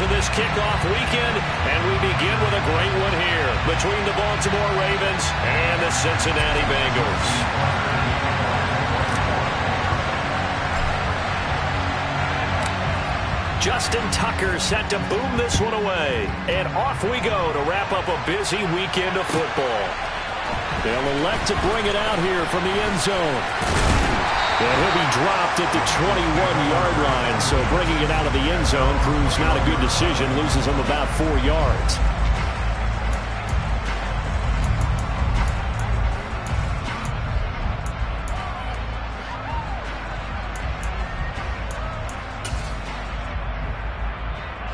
closing this kickoff weekend, and we begin with a great one here between the Baltimore Ravens and the Cincinnati Bengals. Justin Tucker set to boom this one away. And off we go to wrap up a busy weekend of football. They'll elect to bring it out here from the end zone. And he'll be dropped at the 21-yard line. So bringing it out of the end zone proves not a good decision. Loses him about 4 yards.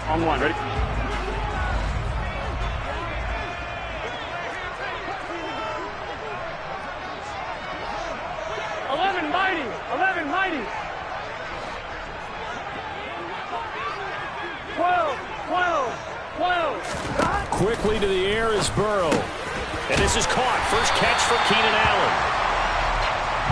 On one, ready? Mighty. 12. Quickly to the air is Burrow. And this is caught. First catch for Keenan Allen.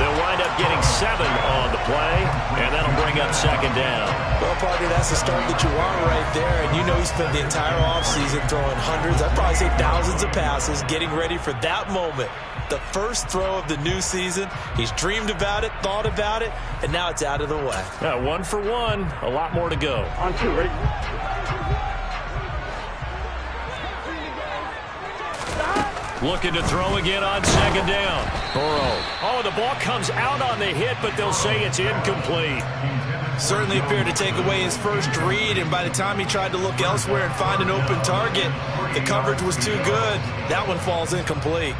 They'll wind up getting 7 on the play, and that'll bring up second down. Well, Party, that's the start that you want right there. And you know he spent the entire offseason throwing hundreds, I'd probably say thousands of passes, getting ready for that moment. The first throw of the new season. He's dreamed about it, thought about it, and now it's out of the way. Yeah, 1 for 1. A lot more to go. On 2, ready? Looking to throw again on second down. Burrow. Oh, the ball comes out on the hit, but they'll say it's incomplete. Certainly appeared to take away his first read, and by the time he tried to look elsewhere and find an open target, the coverage was too good. That one falls incomplete.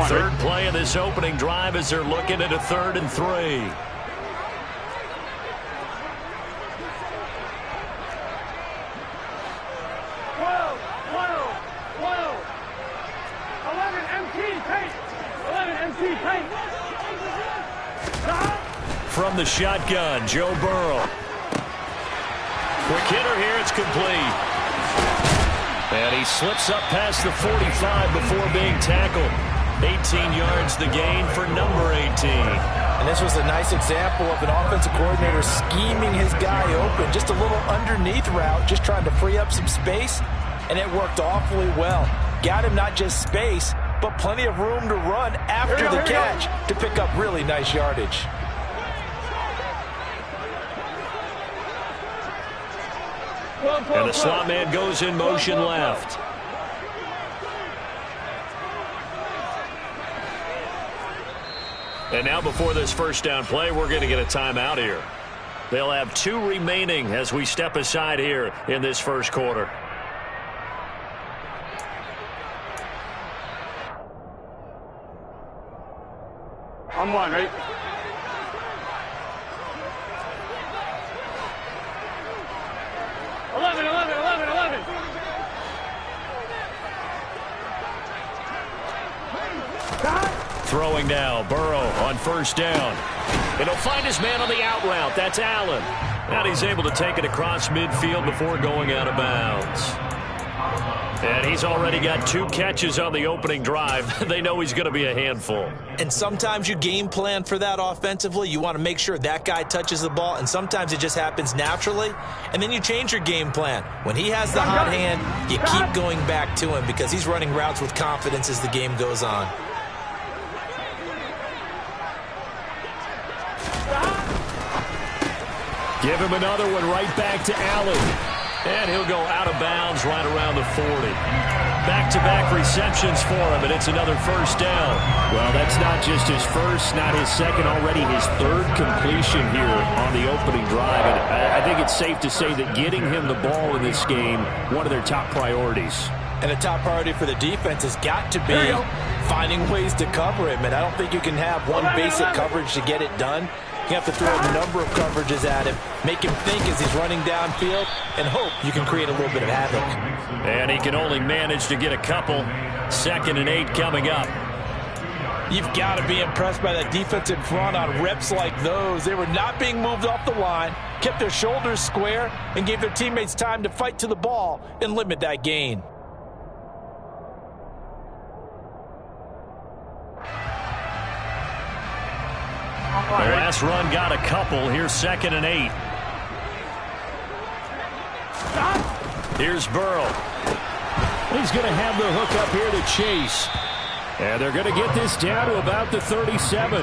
Third play of this opening drive as they're looking at a 3rd and 3. 11 MT tight. From the shotgun, Joe Burrow. Quick hitter here, it's complete. And he slips up past the 45 before being tackled. 18 yards the gain for number 18. And this was a nice example of an offensive coordinator scheming his guy open. Just a little underneath route, just trying to free up some space, and it worked awfully well. Got him not just space, but plenty of room to run after the catch to pick up really nice yardage. And the slot man goes in motion left. And now before this first down play, we're going to get a timeout here. They'll have 2 remaining as we step aside here in this first quarter. On 1, ready? Eleven. Throwing now, Burrow on first down. And he'll find his man on the out route. That's Allen. And he's able to take it across midfield before going out of bounds. And he's already got 2 catches on the opening drive. They know he's going to be a handful. And sometimes you game plan for that offensively. You want to make sure that guy touches the ball, and sometimes it just happens naturally. And then you change your game plan. When he has the hot hand, you keep going back to him because he's running routes with confidence as the game goes on. Give him another one right back to Allen. And he'll go out of bounds right around the 40. Back-to-back receptions for him, and it's another first down. Well, that's not just his first, not his second, already his 3rd completion here on the opening drive. And I think it's safe to say that getting him the ball in this game, one of their top priorities. And a top priority for the defense has got to be finding ways to cover him. And I don't think you can have one basic coverage to get it done. You have to throw a number of coverages at him, make him think as he's running downfield, and hope you can create a little bit of havoc. And he can only manage to get a couple. 2nd and 8 coming up. You've got to be impressed by that defense in front on reps like those. They were not being moved off the line, kept their shoulders square, and gave their teammates time to fight to the ball and limit that gain. The last run got a couple. Here's 2nd and 8. Here's Burrow. He's going to have the hook up here to Chase. And they're going to get this down to about the 37.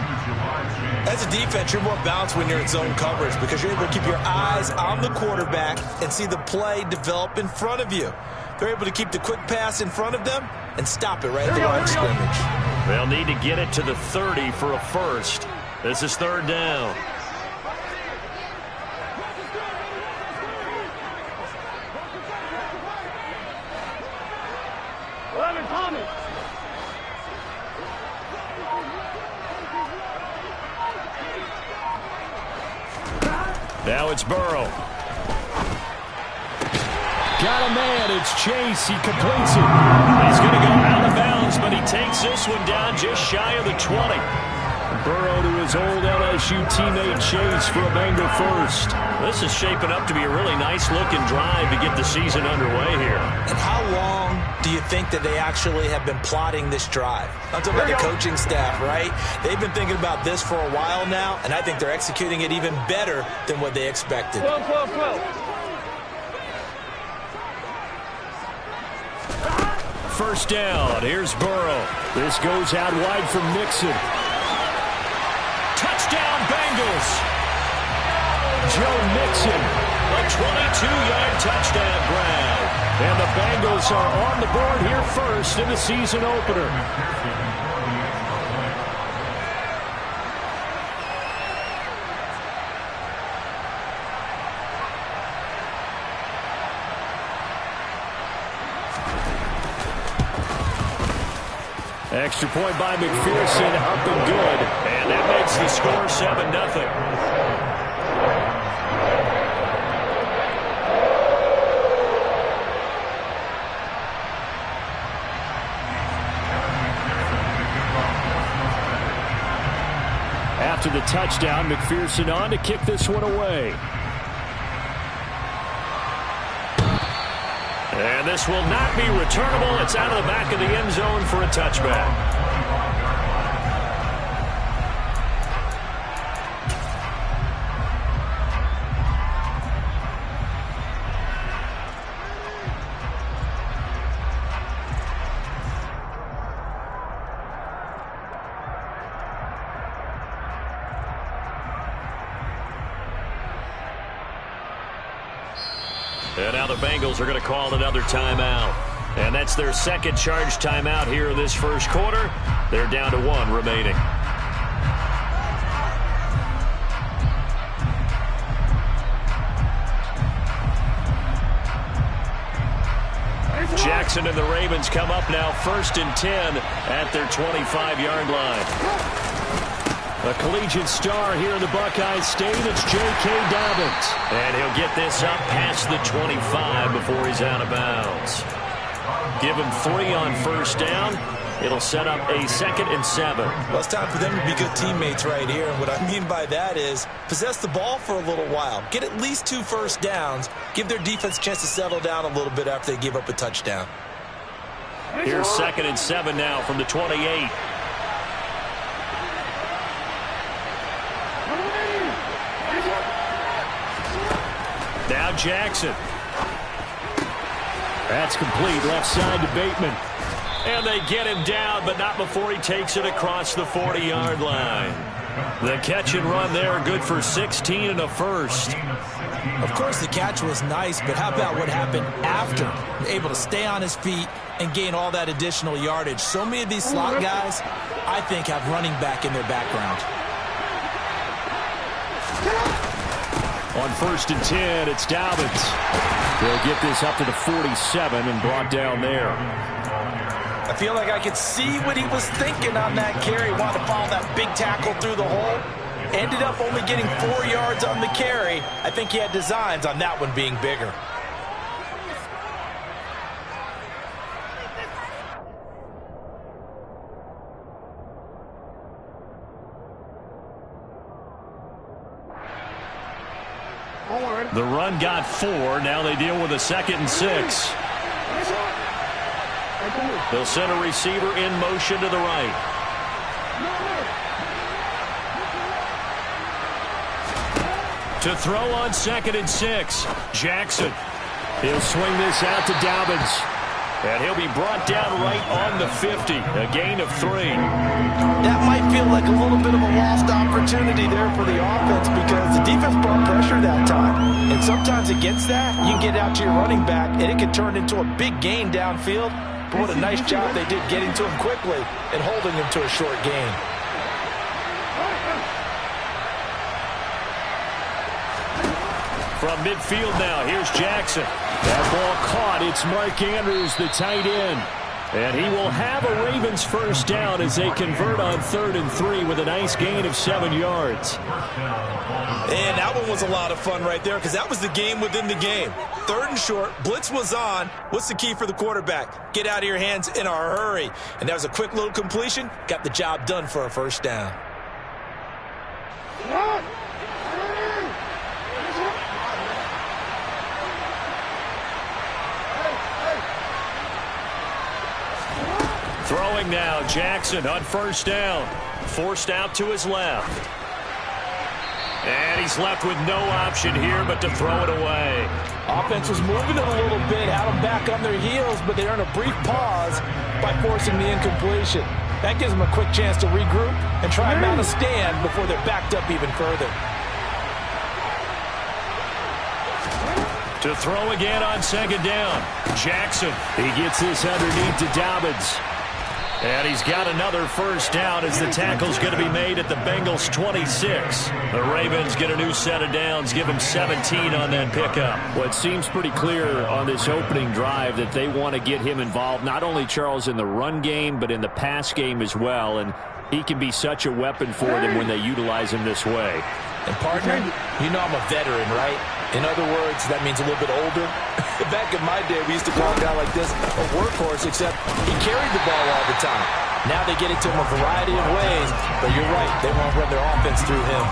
As a defense, you're more balanced when you're in zone coverage because you're able to keep your eyes on the quarterback and see the play develop in front of you. They're able to keep the quick pass in front of them and stop it right at the line of scrimmage. They'll need to get it to the 30 for a first. This is 3rd down. Now it's Burrow. Got a man. It's Chase. He completes it. He's going to go out of bounds, but he takes this one down just shy of the 20. Burrow to his old LSU teammate Chase for a Bengal first. This is shaping up to be a really nice-looking drive to get the season underway here. And how long do you think that they actually have been plotting this drive? I'm talking about the coaching staff, right? They've been thinking about this for a while now, and I think they're executing it even better than what they expected. 12. First down. Here's Burrow. This goes out wide from Mixon. Touchdown, Bengals. Joe Mixon. A 22-yard touchdown grab. And the Bengals are on the board here first in the season opener. Extra point by McPherson, up and good. And that makes the score 7-0. After the touchdown, McPherson on to kick this one away. And this will not be returnable. It's out of the back of the end zone for a touchback. And now the Bengals are going to call another timeout. And that's their second charge timeout here in this first quarter. They're down to 1 remaining. Jackson and the Ravens come up now 1st and 10 at their 25-yard line. A collegiate star here in the Buckeye State, it's J.K. Dobbins. And he'll get this up past the 25 before he's out of bounds. Give him 3 on first down. It'll set up a 2nd and 7. Well, it's time for them to be good teammates right here. And what I mean by that is possess the ball for a little while. Get at least 2 first downs. Give their defense a chance to settle down a little bit after they give up a touchdown. Here's 2nd and 7 now from the 28. Now Jackson. That's complete. Left side to Bateman. And they get him down, but not before he takes it across the 40-yard line. The catch and run there, good for 16 and a first. Of course, the catch was nice, but how about what happened after? Able to stay on his feet and gain all that additional yardage. So many of these slot guys, I think, have running back in their background. On 1st and 10, it's Dobbins. They'll get this up to the 47 and brought down there. I feel like I could see what he was thinking on that carry. Wanted to follow that big tackle through the hole. Ended up only getting 4 yards on the carry. I think he had designs on that one being bigger. The run got 4. Now they deal with a 2nd and 6. They'll send a receiver in motion to the right. To throw on 2nd and 6. Jackson. He'll swing this out to Dobbins. And he'll be brought down right on the 50. A gain of 3. That might feel like a little bit of a lost opportunity there for the offense because the defense brought pressure that time. And sometimes against that, you can get out to your running back, and it can turn into a big gain downfield. But what a nice job they did getting to him quickly and holding him to a short gain. From midfield now, here's Jackson. That ball caught. It's Mark Andrews, the tight end. And he will have a Ravens first down as they convert on 3rd and 3 with a nice gain of 7 yards. And that one was a lot of fun right there because that was the game within the game. 3rd and short, blitz was on. What's the key for the quarterback? Get out of your hands in a hurry. And that was a quick little completion. Got the job done for a first down. Throwing now, Jackson on first down. Forced out to his left. And he's left with no option here but to throw it away. Offense was moving it a little bit, had them back on their heels, but they earned a brief pause by forcing the incompletion. That gives them a quick chance to regroup and try and mount a stand before they're backed up even further. To throw again on 2nd down. Jackson. He gets this underneath to Dobbins. And he's got another first down as the tackle's going to be made at the Bengals' 26. The Ravens get a new set of downs, give them 17 on that pickup. Well, it seems pretty clear on this opening drive that they want to get him involved, not only, Charles, in the run game, but in the pass game as well. And he can be such a weapon for them when they utilize him this way. And partner, you know I'm a veteran, right? In other words, that means a little bit older. Back in my day, we used to call a guy like this a workhorse, except he carried the ball all the time. Now they get it to him a variety of ways, but you're right, they want to run their offense through him.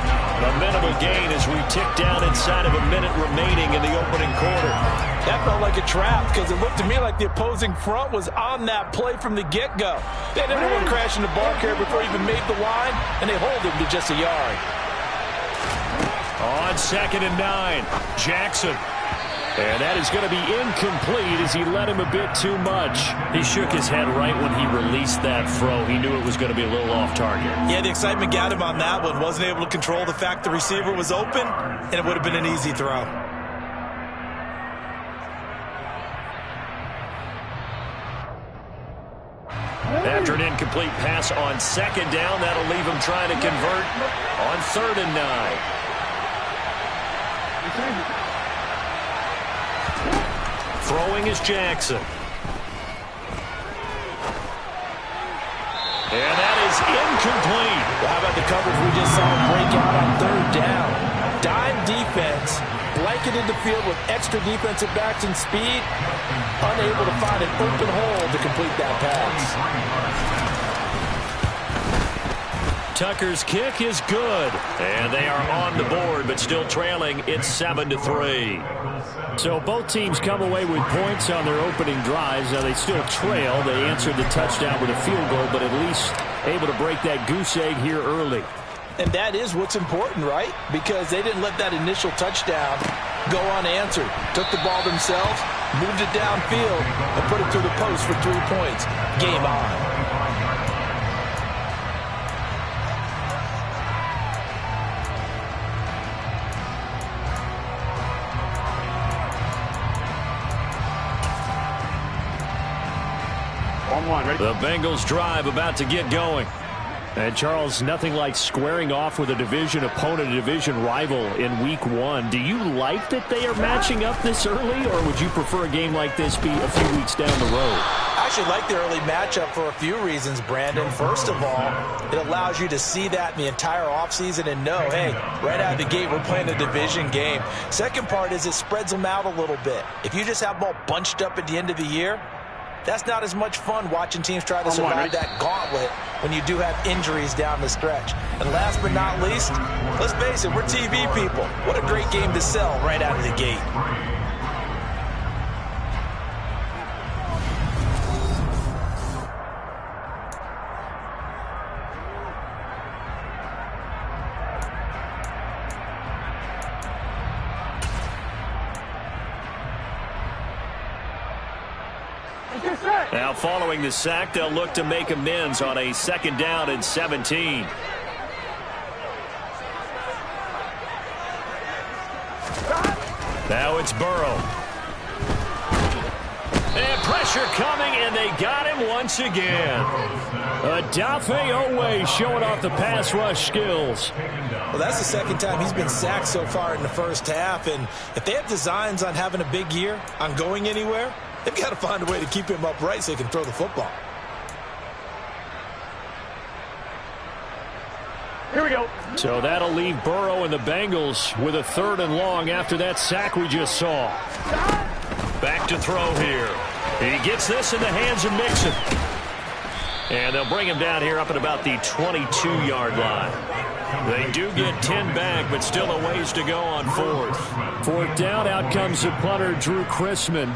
A minimal gain as we tick down inside of a minute remaining in the opening quarter. That felt like a trap because it looked to me like the opposing front was on that play from the get-go. They had everyone crashing the ball carrier before he even made the line, and they hold him to just a yard. On 2nd and 9, Jackson. And that is going to be incomplete as he led him a bit too much. He shook his head right when he released that throw. He knew it was going to be a little off target. Yeah, the excitement got him on that one. Wasn't able to control the fact the receiver was open, and it would have been an easy throw. After an incomplete pass on 2nd down, that'll leave him trying to convert on 3rd and 9. Throwing is Jackson. And that is incomplete. Well, how about the coverage we just saw break out on 3rd down? Dime defense, blanketed the field with extra defensive backs and speed, unable to find an open hole to complete that pass. Tucker's kick is good. And they are on the board, but still trailing. It's 7-3. So both teams come away with points on their opening drives. Now they still trail. They answered the touchdown with a field goal, but at least able to break that goose egg here early. And that is what's important, right? Because they didn't let that initial touchdown go unanswered. Took the ball themselves, moved it downfield, and put it through the post for 3 points. Game on. The Bengals drive about to get going. And Charles, nothing like squaring off with a division opponent, a division rival in week 1. Do you like that they are matching up this early, or would you prefer a game like this be a few weeks down the road? I actually like the early matchup for a few reasons, Brandon. First of all, it allows you to see that in the entire offseason and know, hey, right out of the gate, we're playing a division game. Second part is it spreads them out a little bit. If you just have them all bunched up at the end of the year, that's not as much fun watching teams try to survive that gauntlet when you do have injuries down the stretch. And last but not least, let's face it, we're TV people. What a great game to sell right out of the gate. Get set. Now following the sack, they'll look to make amends on a 2nd down and 17. Now it's Burrow. And pressure coming, and they got him once again. Odafe Oweh showing off the pass rush skills. Well, that's the 2nd time he's been sacked so far in the first half, and if they have designs on having a big year, on going anywhere, they've got to find a way to keep him upright so he can throw the football. Here we go. So that'll leave Burrow and the Bengals with a 3rd and long after that sack we just saw. Back to throw here. He gets this in the hands of Mixon. And they'll bring him down here up at about the 22-yard line. They do get 10 back, but still a ways to go on 4th. 4th down, out comes the punter, Drew Chrisman.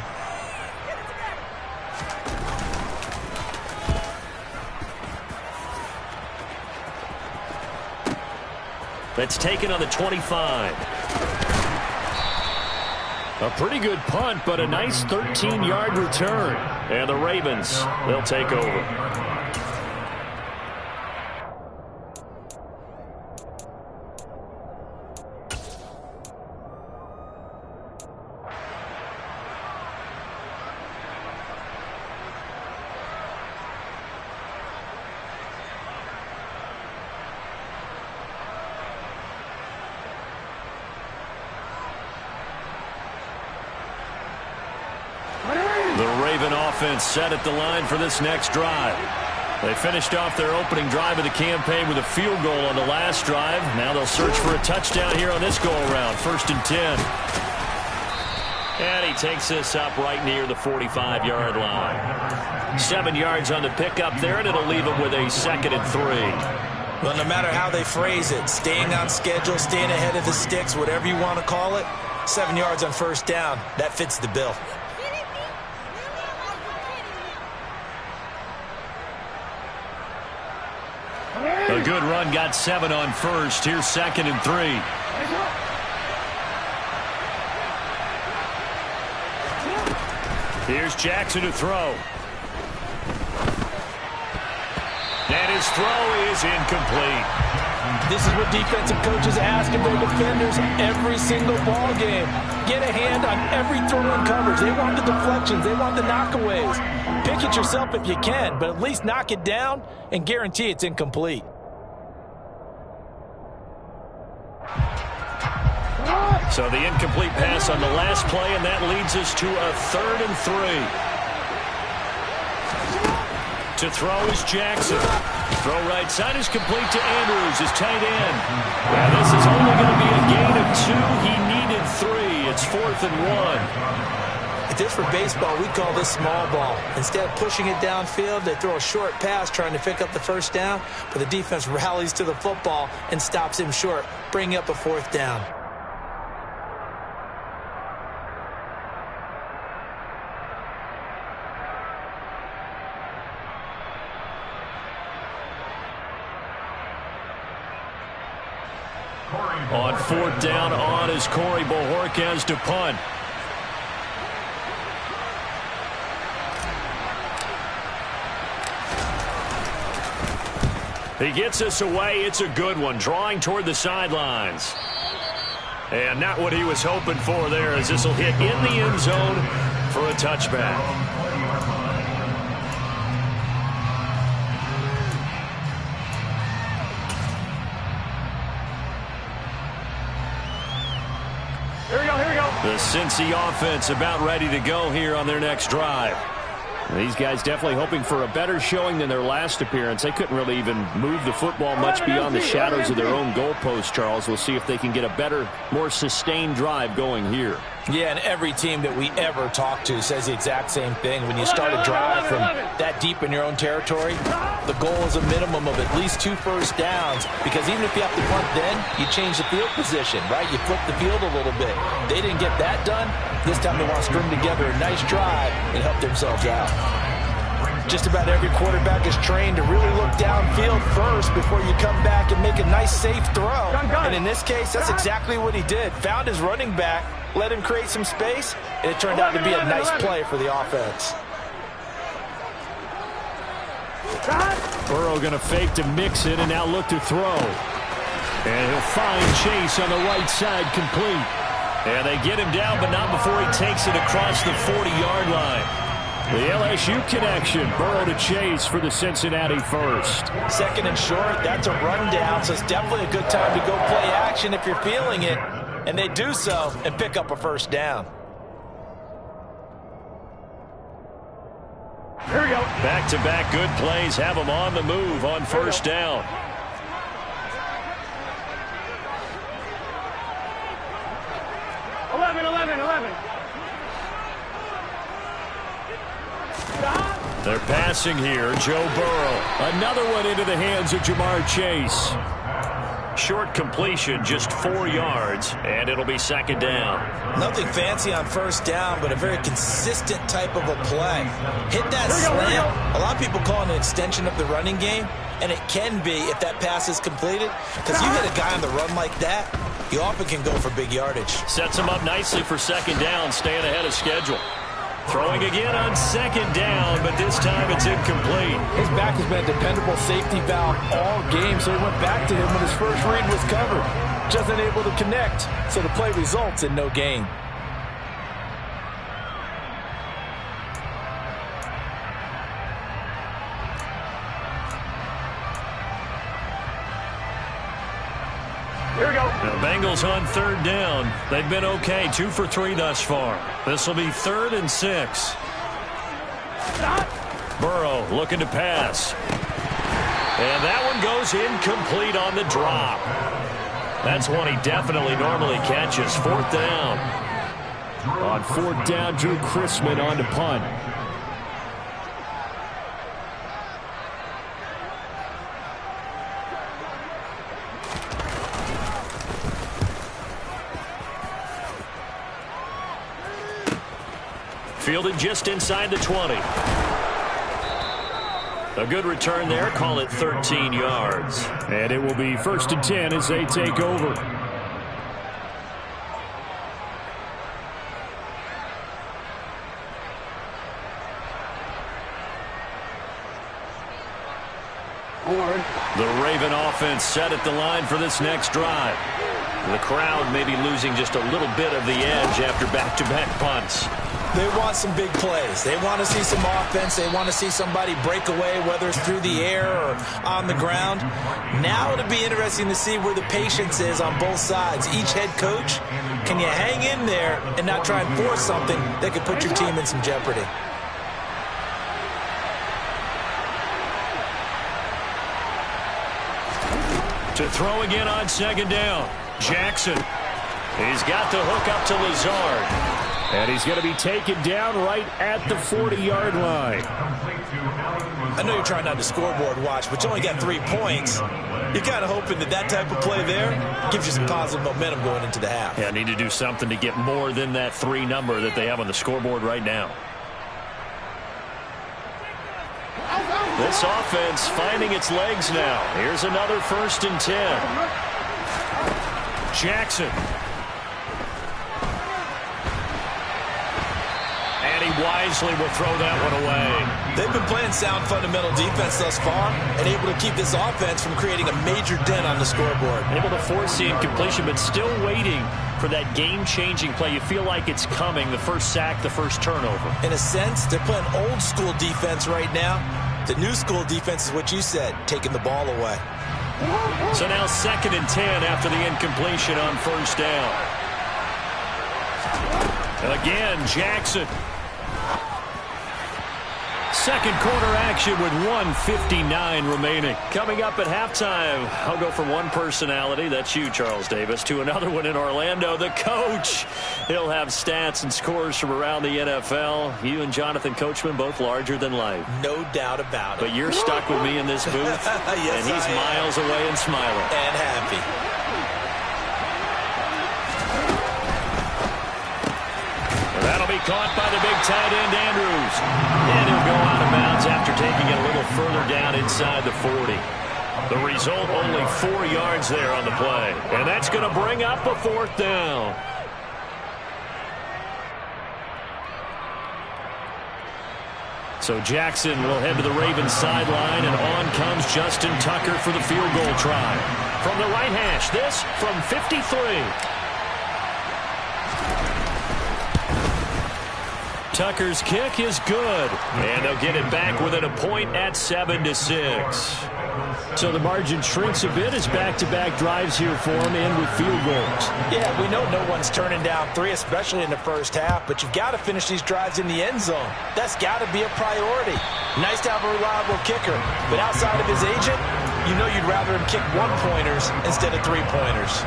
That's taken on the 25. A pretty good punt, but a nice 13-yard return. And the Ravens, they'll take over. Offense set at the line for this next drive. They finished off their opening drive of the campaign with a field goal on the last drive. Now they'll search for a touchdown here on this go-around. 1st and 10. And he takes this up right near the 45-yard line. 7 yards on the pickup there, and it'll leave him with a 2nd and 3. Well, no matter how they phrase it, staying on schedule, staying ahead of the sticks, whatever you want to call it, 7 yards on 1st down, that fits the bill. A good run, got 7 on 1st. Here's 2nd and 3. Here's Jackson to throw. And his throw is incomplete. This is what defensive coaches ask of their defenders every single ball game. Get a hand on every throw in coverage. They want the deflections. They want the knockaways. Pick it yourself if you can, but at least knock it down and guarantee it's incomplete. So the incomplete pass on the last play, and that leads us to a 3rd and 3. To throw is Jackson. Throw right side is complete to Andrews, his tight end. And this is only going to be a gain of 2. He needed 3. It's 4th and 1. If this were baseball, we call this small ball. Instead of pushing it downfield, they throw a short pass trying to pick up the 1st down, but the defense rallies to the football and stops him short, bringing up a 4th down. On 4th down, on is Corey Bojorquez to punt. He gets us away. It's a good one, drawing toward the sidelines. And not what he was hoping for there, as this will hit in the end zone for a touchback. The Cincy offense about ready to go here on their next drive. These guys definitely hoping for a better showing than their last appearance. They couldn't really even move the football much beyond the shadows of their own goalpost, Charles. We'll see if they can get a better, more sustained drive going here. Yeah, and every team that we ever talk to says the exact same thing. When you start a drive from that deep in your own territory, the goal is a minimum of at least 2 first downs, because even if you have to punt then, you change the field position, right? You flip the field a little bit. They didn't get that done. This time they want to string together a nice drive and help themselves out. Just about every quarterback is trained to really look downfield first before you come back and make a nice, safe throw. And in this case, that's exactly what he did. Found his running back, let him create some space, and it turned out to be a nice play for the offense. Burrow going to fake to mix it and now look to throw. And he'll find Chase on the right side, complete. And they get him down, but not before he takes it across the 40-yard line. The LSU connection, Burrow to Chase for the Cincinnati first. Second and short, that's a rundown, so it's definitely a good time to go play action if you're feeling it. And they do so and pick up a first down. Here we go. Back-to-back good plays have them on the move on first down. They're passing here. Joe Burrow. Another one into the hands of Jamar Chase. Short completion, just 4 yards, and it'll be second down. Nothing fancy on first down, but a very consistent type of a play. Hit that slam. A lot of people call it an extension of the running game, and it can be if that pass is completed, because you hit a guy on the run like that, you often can go for big yardage. Sets him up nicely for second down, staying ahead of schedule. Throwing again on second down, but this time it's incomplete. His back has been a dependable safety valve all game, so he went back to him when his first read was covered. Just unable to connect, so the play results in no gain. Here we go. The Bengals on third down. They've been okay, 2 for 3 thus far. This will be 3rd and 6. Burrow looking to pass. And that one goes incomplete on the drop. That's one he definitely normally catches. 4th down. On 4th down, Drew Chrisman on to punt. Fielded just inside the 20. A good return there. Call it 13 yards. And it will be 1st and 10 as they take over. The Raven offense set at the line for this next drive. The crowd may be losing just a little bit of the edge after back-to-back punts. They want some big plays. They want to see some offense. They want to see somebody break away, whether it's through the air or on the ground. Now it'll be interesting to see where the patience is on both sides. Each head coach, can you hang in there and not try and force something that could put your team in some jeopardy? To throw again on second down. Jackson. He's got the hook up to Lazard. And he's going to be taken down right at the 40-yard line. I know you're trying not to scoreboard watch, but you only got 3 points. You're kind of hoping that that type of play there gives you some positive momentum going into the half. Yeah, need to do something to get more than that 3 number that they have on the scoreboard right now. This offense finding its legs now. Here's another 1st and 10. Jackson. And he wisely will throw that one away. They've been playing sound fundamental defense thus far and able to keep this offense from creating a major dent on the scoreboard. Able to force the incompletion, but still waiting for that game-changing play. You feel like it's coming, the first sack, the first turnover. In a sense, they're playing old-school defense right now. The new-school defense is what you said, taking the ball away. So now 2nd and 10 after the incompletion on first down. Again, Jackson. Second quarter action with 1:59 remaining. Coming up at halftime, I'll go from one personality, that's you, Charles Davis, to another one in Orlando, the coach. He'll have stats and scores from around the NFL. You and Jonathan Coachman, both larger than life. No doubt about it. But you're stuck with me in this booth, yes, and he's miles away and smiling. And happy. That'll be caught by the big tight end, Andrews. And he'll go out of bounds after taking it a little further down inside the 40. The result, only 4 yards there on the play. And that's going to bring up a 4th down. So Jackson will head to the Ravens sideline, and on comes Justin Tucker for the field goal try. From the right hash, this from 53. Tucker's kick is good, and they'll get it back within a point at 7-6. So the margin shrinks a bit as back-to-back drives here for him and with field goals. Yeah, we know no one's turning down 3, especially in the first half, but you've got to finish these drives in the end zone. That's got to be a priority. Nice to have a reliable kicker, but outside of his agent, you know you'd rather him kick 1-pointers instead of 3-pointers.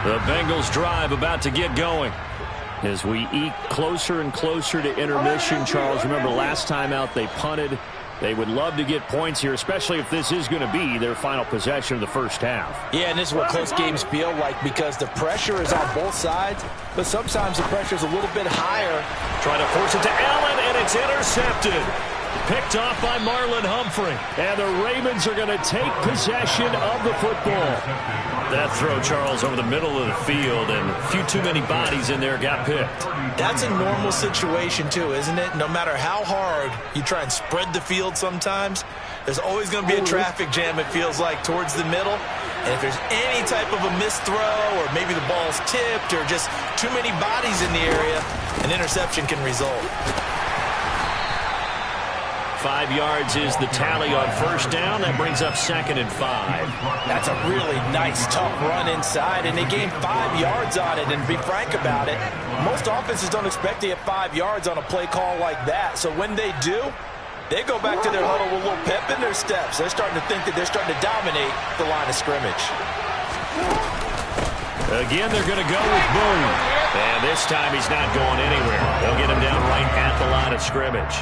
The Bengals drive about to get going. As we eke closer and closer to intermission, Charles, remember last time out they punted. They would love to get points here, especially if this is going to be their final possession of the first half. Yeah, and this is what close games feel like because the pressure is on both sides, but sometimes the pressure is a little bit higher. Trying to force it to Allen, and it's intercepted. Picked off by Marlon Humphrey. And the Ravens are going to take possession of the football. That throw, Charles, over the middle of the field, and a few too many bodies in there got picked. That's a normal situation, too, isn't it? No matter how hard you try and spread the field sometimes, there's always going to be a traffic jam, it feels like, towards the middle. And if there's any type of a missed throw or maybe the ball's tipped or just too many bodies in the area, an interception can result. 5 yards is the tally on first down. That brings up 2nd and 5. That's a really nice, tough run inside, and they gained 5 yards on it. And to be frank about it, most offenses don't expect to get 5 yards on a play call like that. So when they do, they go back to their huddle with a little pep in their steps. They're starting to think that they're starting to dominate the line of scrimmage. Again, they're going to go with Boone. And this time he's not going anywhere. They'll get him down right at the line of scrimmage.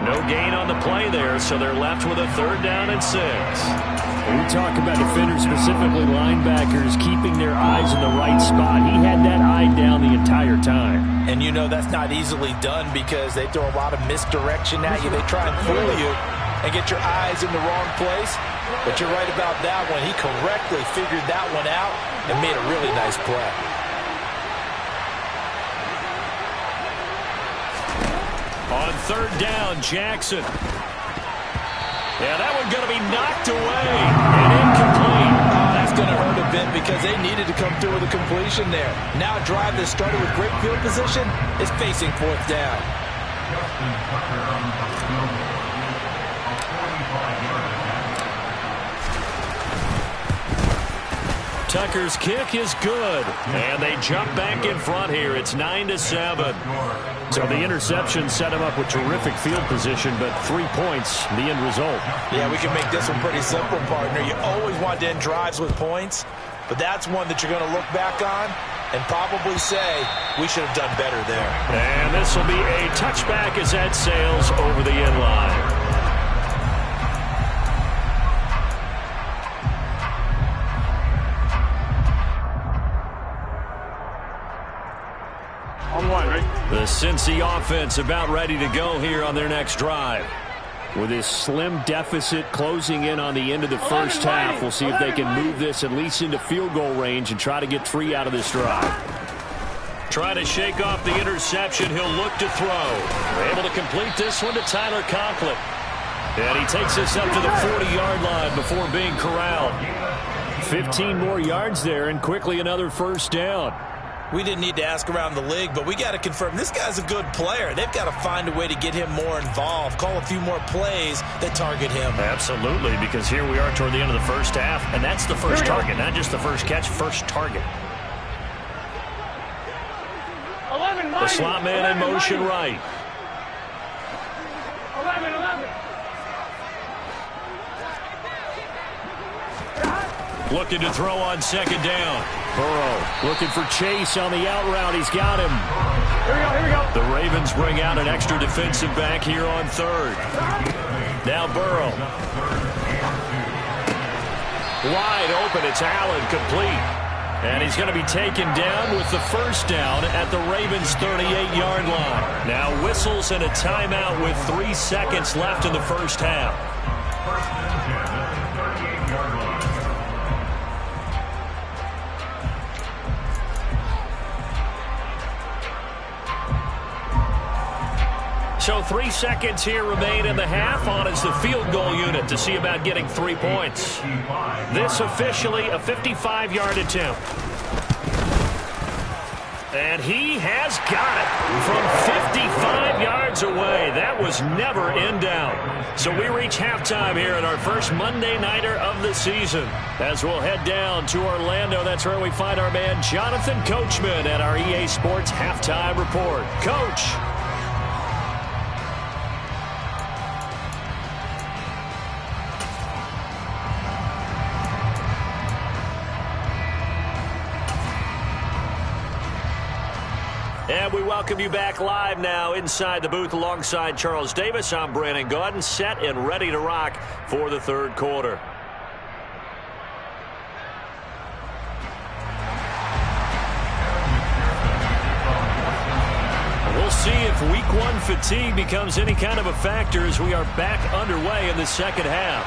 No gain on the play there, so they're left with a 3rd down and 6. We talk about defenders, specifically linebackers, keeping their eyes in the right spot. He had that eye down the entire time. And you know that's not easily done because they throw a lot of misdirection at you. They try and fool you and get your eyes in the wrong place. But you're right about that one. He correctly figured that one out and made a really nice play. On 3rd down, Jackson. Yeah, that one going to be knocked away and incomplete. Oh, that's going to hurt a bit because they needed to come through with a completion there. Now a drive that started with great field position is facing 4th down. Tucker's kick is good, and they jump back in front here. It's 9-7. So the interception set him up with terrific field position, but 3 points, the end result. Yeah, we can make this one pretty simple, partner. You always want to end drives with points, but that's one that you're going to look back on and probably say, we should have done better there. And this will be a touchback as that sails over the end line. The Cincy offense about ready to go here on their next drive. With this slim deficit closing in on the end of the first half, we'll see if they can move this at least into field goal range and try to get 3 out of this drive. Trying to shake off the interception. He'll look to throw. Able to complete this one to Tyler Conklin. And he takes this up to the 40-yard line before being corralled. 15 more yards there and quickly another first down. We didn't need to ask around the league, but we got to confirm this guy's a good player. They've got to find a way to get him more involved, call a few more plays that target him. Absolutely, because here we are toward the end of the first half, and that's the first target, not just the first catch, first target. The slot man in motion right. 11. Looking to throw on 2nd down. Burrow looking for Chase on the out route. He's got him. Here we go. The Ravens bring out an extra defensive back here on 3rd. Now Burrow. Wide open. It's Allen, complete. And he's going to be taken down with the first down at the Ravens' 38-yard line. Now whistles and a timeout with 3 seconds left in the first half. So 3 seconds here remain in the half. On is the field goal unit to see about getting 3 points. This officially a 55-yard attempt. And he has got it from 55 yards away. That was never in doubt. So we reach halftime here in our first Monday Nighter of the season. As we'll head down to Orlando, that's where we find our man Jonathan Coachman at our EA Sports Halftime Report. Coach. And we welcome you back live now inside the booth alongside Charles Davis. I'm Brandon Gaudin, set and ready to rock for the third quarter. We'll see if Week 1 fatigue becomes any kind of a factor as we are back underway in the second half.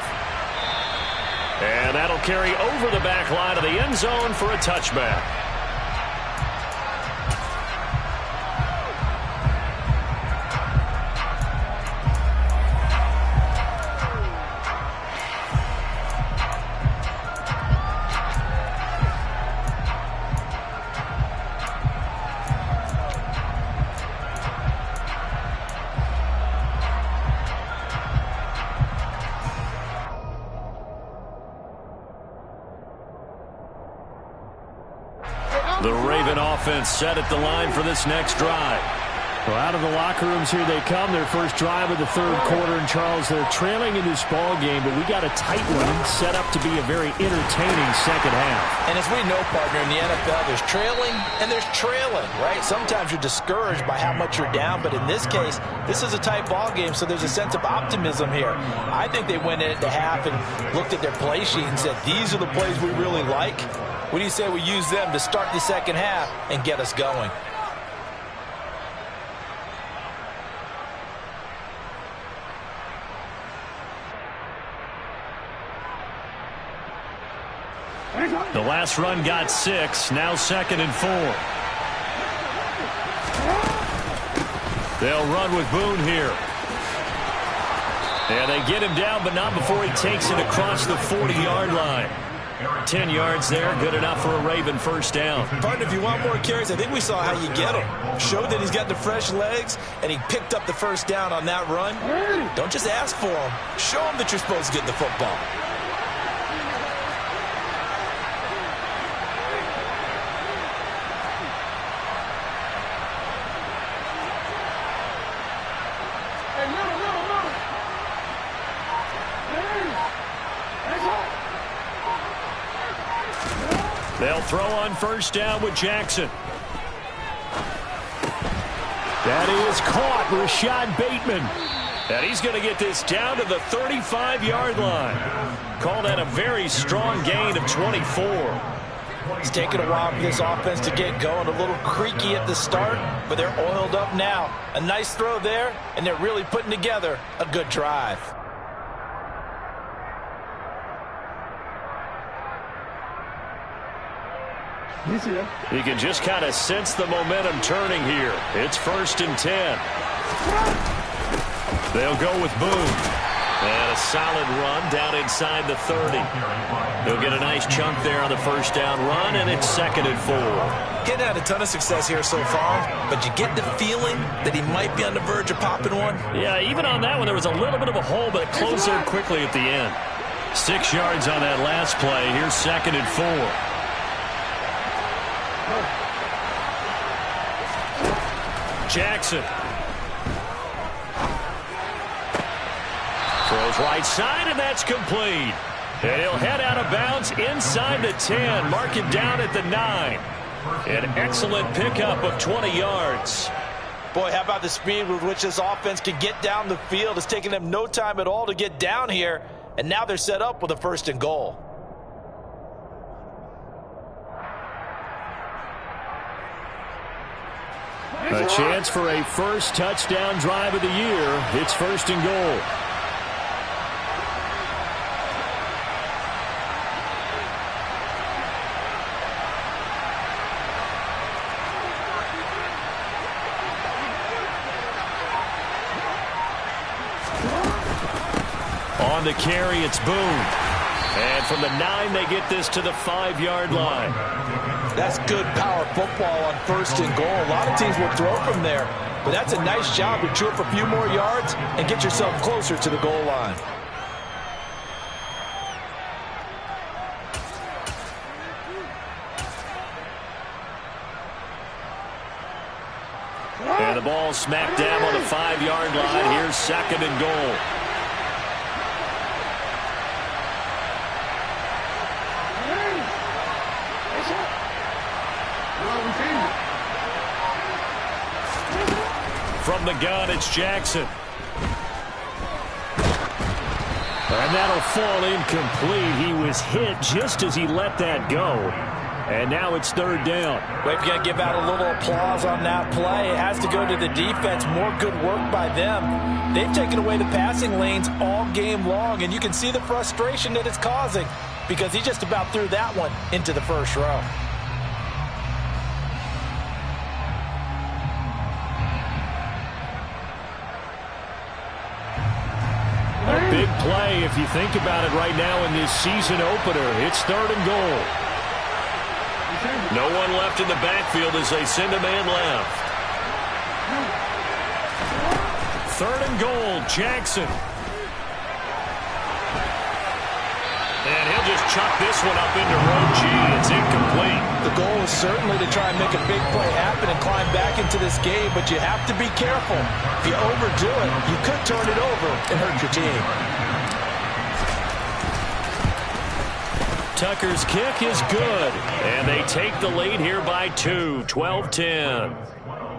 And that'll carry over the back line of the end zone for a touchback. The Raven offense set at the line for this next drive. Well, out of the locker rooms here they come. Their first drive of the third quarter. And, Charles, they're trailing in this ball game, but we got a tight one set up to be a very entertaining second half. And as we know, partner, in the NFL, there's trailing and there's trailing, right? Sometimes you're discouraged by how much you're down, but in this case, this is a tight ball game, so there's a sense of optimism here. I think they went in at the half and looked at their play sheet and said, these are the plays we really like. What do you say we use them to start the second half and get us going? The last run got 6, now 2nd and 4. They'll run with Boone here. And they get him down, but not before he takes it across the 40-yard line. 10 yards there, good enough for a Raven first down. Partner, if you want more carries, I think we saw how you get him. Showed that he's got the fresh legs, and he picked up the first down on that run. Don't just ask for him. Show him that you're supposed to get the football. They'll throw on first down with Jackson. That is caught, Rashad Bateman. And he's going to get this down to the 35-yard line. Call that a very strong gain of 24. It's taken a while for this offense to get going. A little creaky at the start, but they're oiled up now. A nice throw there, and they're really putting together a good drive. You can just kind of sense the momentum turning here. It's 1st and 10. They'll go with Boone. And a solid run down inside the 30. They'll get a nice chunk there on the first down run, and it's 2nd and 4. Getting had a ton of success here so far, but you get the feeling that he might be on the verge of popping one. Yeah, even on that one, there was a little bit of a hole, but it closed there quickly at the end. 6 yards on that last play. Here's 2nd and 4. Jackson. Throws right side, and that's complete. And he'll head out of bounds inside the 10. Mark it down at the 9. An excellent pickup of 20 yards. Boy, how about the speed with which this offense can get down the field? It's taken them no time at all to get down here, and now they're set up with a 1st and goal. A chance for a first touchdown drive of the year. It's 1st and goal. On the carry, it's Boone. And from the 9, they get this to the 5-yard line. That's good power football on 1st and goal. A lot of teams will throw from there, but that's a nice job to chew up a few more yards and get yourself closer to the goal line. And the ball smack dab on the 5-yard line. Here's 2nd and goal. From the gun, it's Jackson. And that'll fall incomplete. He was hit just as he let that go. And now it's 3rd down. We've got to give out a little applause on that play. It has to go to the defense. More good work by them. They've taken away the passing lanes all game long, and you can see the frustration that it's causing because he just about threw that one into the 1st row. A big play if you think about it right now in this season opener. It's 3rd and goal. No one left in the backfield as they send a man left. 3rd and goal, Jackson. And he'll just chuck this one up into row G. It's incomplete. The goal is certainly to try and make a big play happen and climb back into this game, but you have to be careful. If you overdo it, you could turn it over and hurt your team. Tucker's kick is good, and they take the lead here by 2, 12-10.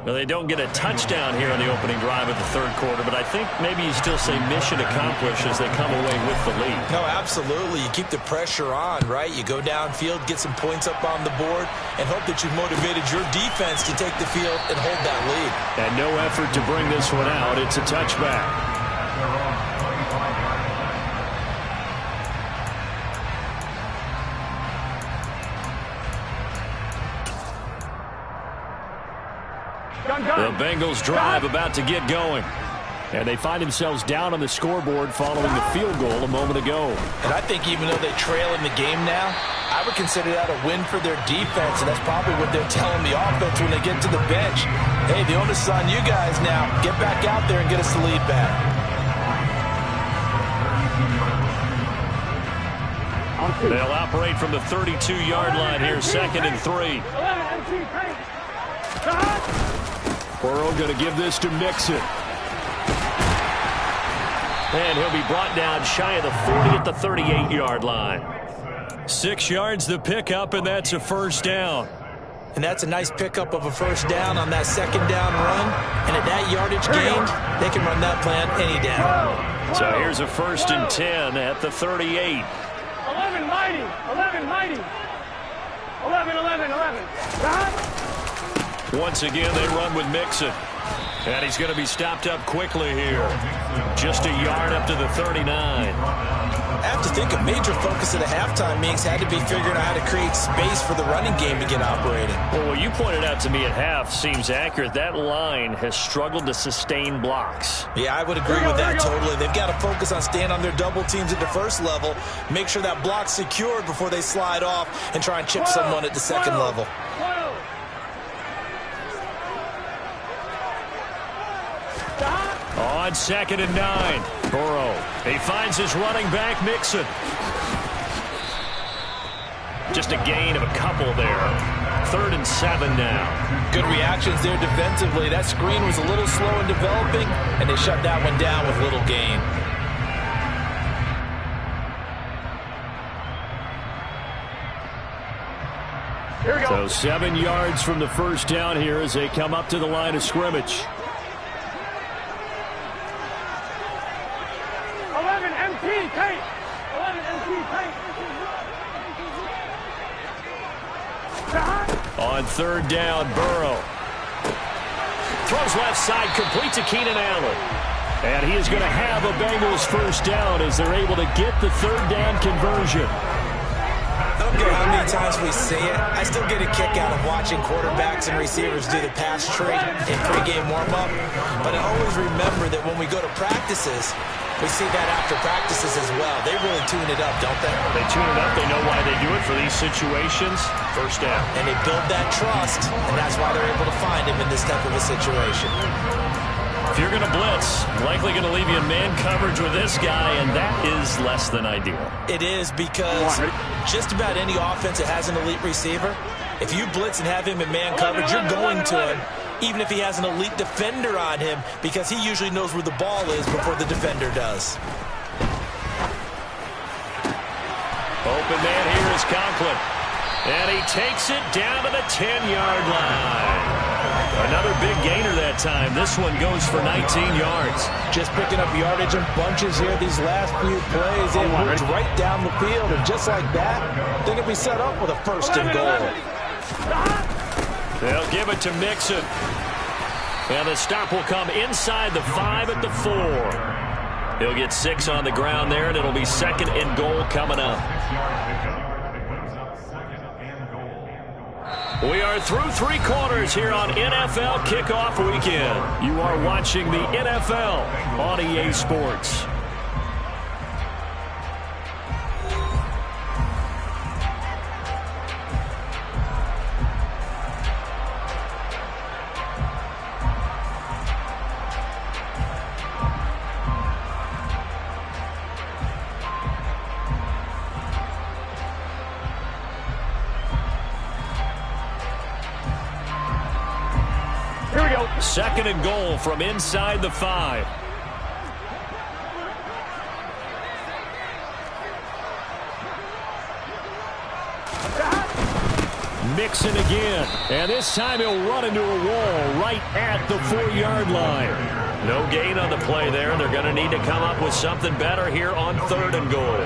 Well, they don't get a touchdown here on the opening drive of the 3rd quarter, but I think maybe you still say mission accomplished as they come away with the lead. No, absolutely. You keep the pressure on, right? You go downfield, get some points up on the board, and hope that you've motivated your defense to take the field and hold that lead. And no effort to bring this one out. It's a touchback. The Bengals drive about to get going. And they find themselves down on the scoreboard following the field goal a moment ago. And I think even though they trail in the game now, I would consider that a win for their defense, and that's probably what they're telling the offense when they get to the bench. Hey, the onus is on you guys now. Get back out there and get us the lead back. They'll operate from the 32-yard line here, 2nd and 3. Burrow going to give this to Mixon. And he'll be brought down shy of the 40 at the 38-yard line. 6 yards the pickup, and that's a 1st down. And that's a nice pickup of a 1st down on that 2nd down run. And at that yardage gained, they can run that plan any down. So here's a 1st and 10 at the 38. 11 mighty. 11 mighty. 11, 11, 11. Once again, they run with Mixon. And he's going to be stopped up quickly here. Just a yard up to the 39. I have to think a major focus of the halftime meetings had to be figuring out how to create space for the running game to get operating. Well, what you pointed out to me at half seems accurate. That line has struggled to sustain blocks. Yeah, I would agree with that totally. They've got to focus on staying on their double teams at the 1st level, make sure that block's secured before they slide off and try and chip someone at the 2nd level. On 2nd and 9, Burrow. He finds his running back, Mixon. Just a gain of a couple there. 3rd and 7 now. Good reactions there defensively. That screen was a little slow in developing, and they shut that one down with little gain. Here we go. So 7 yards from the 1st down here as they come up to the line of scrimmage. 11 MT tight. 11 MT tight. On 3rd down, Burrow. throws left side, complete to Keenan Allen. And he is going to have a Bengals first down as they're able to get the third down conversion. I don't care how many times we see it, I still get a kick out of watching quarterbacks and receivers do the pass tree in pregame warm-up. But I always remember that when we go to practices, we see that after practices as well. They really tune it up, don't they? They tune it up. They know why they do it for these situations. First down. And they build that trust, and that's why they're able to find him in this type of a situation. If you're going to blitz, likely going to leave you in man coverage with this guy, and that is less than ideal. It is, because just about any offense that has an elite receiver, if you blitz and have him in man coverage, you're going to him, even if he has an elite defender on him, because he usually knows where the ball is before the defender does. Open man here is Conklin. And he takes it down to the 10-yard line. Another big gainer that time. This one goes for 19 yards. Just picking up yardage in bunches here these last few plays. They moved right down the field, and just like that, they can be set up with a first and goal. They'll give it to Mixon. And the stop will come inside the 5 at the 4. He'll get 6 on the ground there, and it'll be second and goal coming up. We are through 3 quarters here on NFL Kickoff Weekend. You are watching the NFL on EA Sports. Second and goal from inside the 5. Mixon again. And this time he'll run into a wall right at the 4-yard line. No gain on the play there. They're going to need to come up with something better here on third and goal.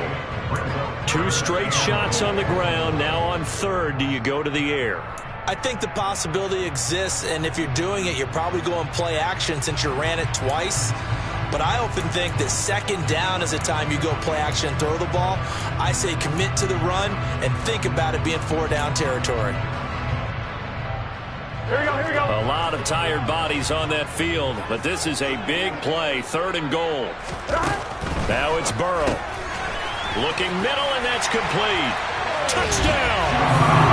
2 straight shots on the ground. Now on third, do you go to the air? I think the possibility exists, and if you're doing it, you're probably going play action since you ran it twice. But I often think that second down is the time you go play action and throw the ball. I say commit to the run and think about it being 4-down territory. Here we go. A lot of tired bodies on that field, but this is a big play. Third and goal. Now it's Burrow. Looking middle, and that's complete. Touchdown!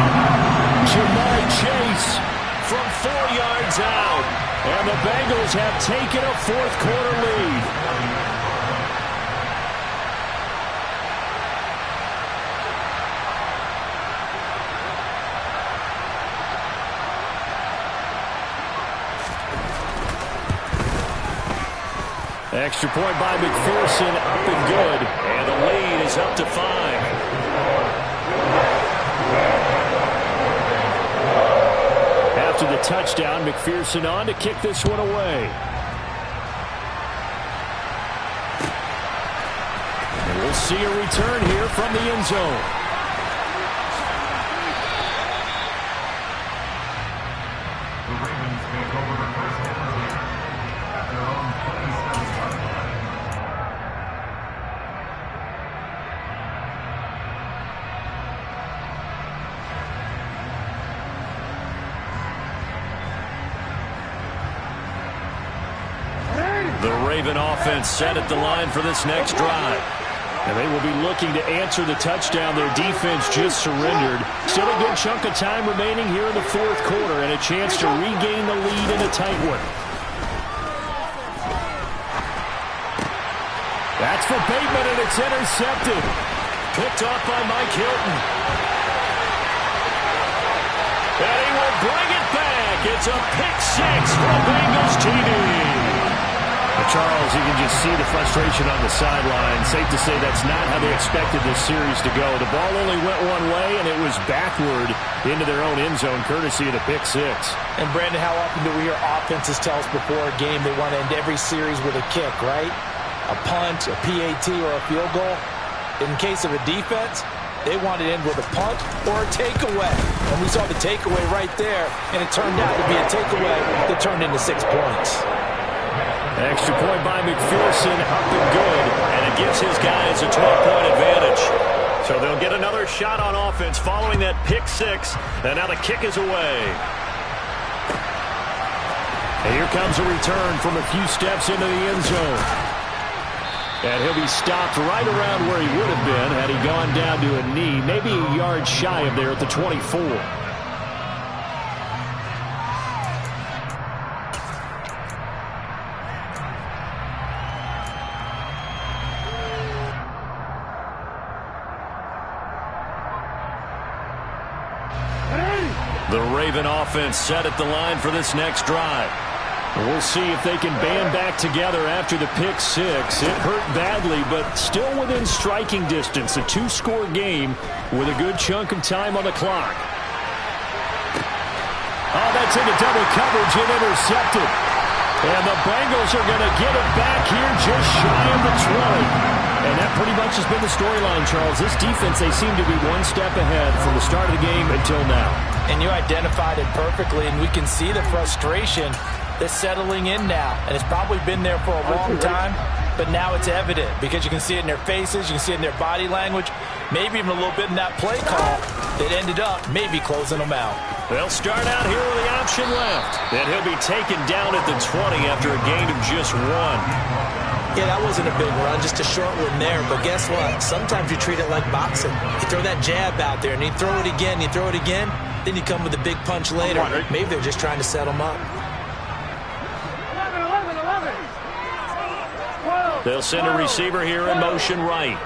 Jamar Chase from 4 yards out. And the Bengals have taken a fourth-quarter lead. Extra point by McPherson, up and good. And the lead is up to 5. After the touchdown, McPherson on to kick this one away. And we'll see a return here from the end zone. The Raven offense set at the line for this next drive. And they will be looking to answer the touchdown. Their defense just surrendered. Still a good chunk of time remaining here in the fourth quarter and a chance to regain the lead in a tight one. That's for Bateman, and it's intercepted. Picked off by Mike Hilton. And he will bring it back. It's a pick 6 for Bengals TV. Charles, you can just see the frustration on the sideline. Safe to say that's not how they expected this series to go. The ball only went one way, and it was backward into their own end zone, courtesy of the pick 6. And, Brandon, how often do we hear offenses tell us before a game they want to end every series with a kick, right? A punt, a PAT, or a field goal. In case of a defense, They wanted in with a punt or a takeaway. And we saw the takeaway right there, and it turned out to be a takeaway that turned into 6 points. Extra point by McPherson, up and good, and it gives his guys a 12-point advantage. So they'll get another shot on offense following that pick six, and now the kick is away. And here comes a return from a few steps into the end zone. And he'll be stopped right around where he would have been had he gone down to a knee, maybe a yard shy of there at the 24. The Raven offense set at the line for this next drive. We'll see if they can band back together after the pick six. It hurt badly, but still within striking distance. A 2-score game with a good chunk of time on the clock. Oh, that's into double coverage and intercepted. And the Bengals are going to get it back here just shy of the 20. And that pretty much has been the storyline, Charles. This defense, they seem to be one step ahead from the start of the game until now. And you identified it perfectly, and we can see the frustration that's settling in now. And it's probably been there for a long time, but now it's evident because you can see it in their faces, you can see it in their body language, maybe even a little bit in that play call that ended up maybe closing them out. They'll start out here with the option left. And he'll be taken down at the 20 after a gain of just 1. Yeah, that wasn't a big run, just a short one there. But guess what? Sometimes you treat it like boxing. You throw that jab out there, and you throw it again, then you come with a big punch later. Maybe they're just trying to set them up. 12. They'll send a receiver here in motion right.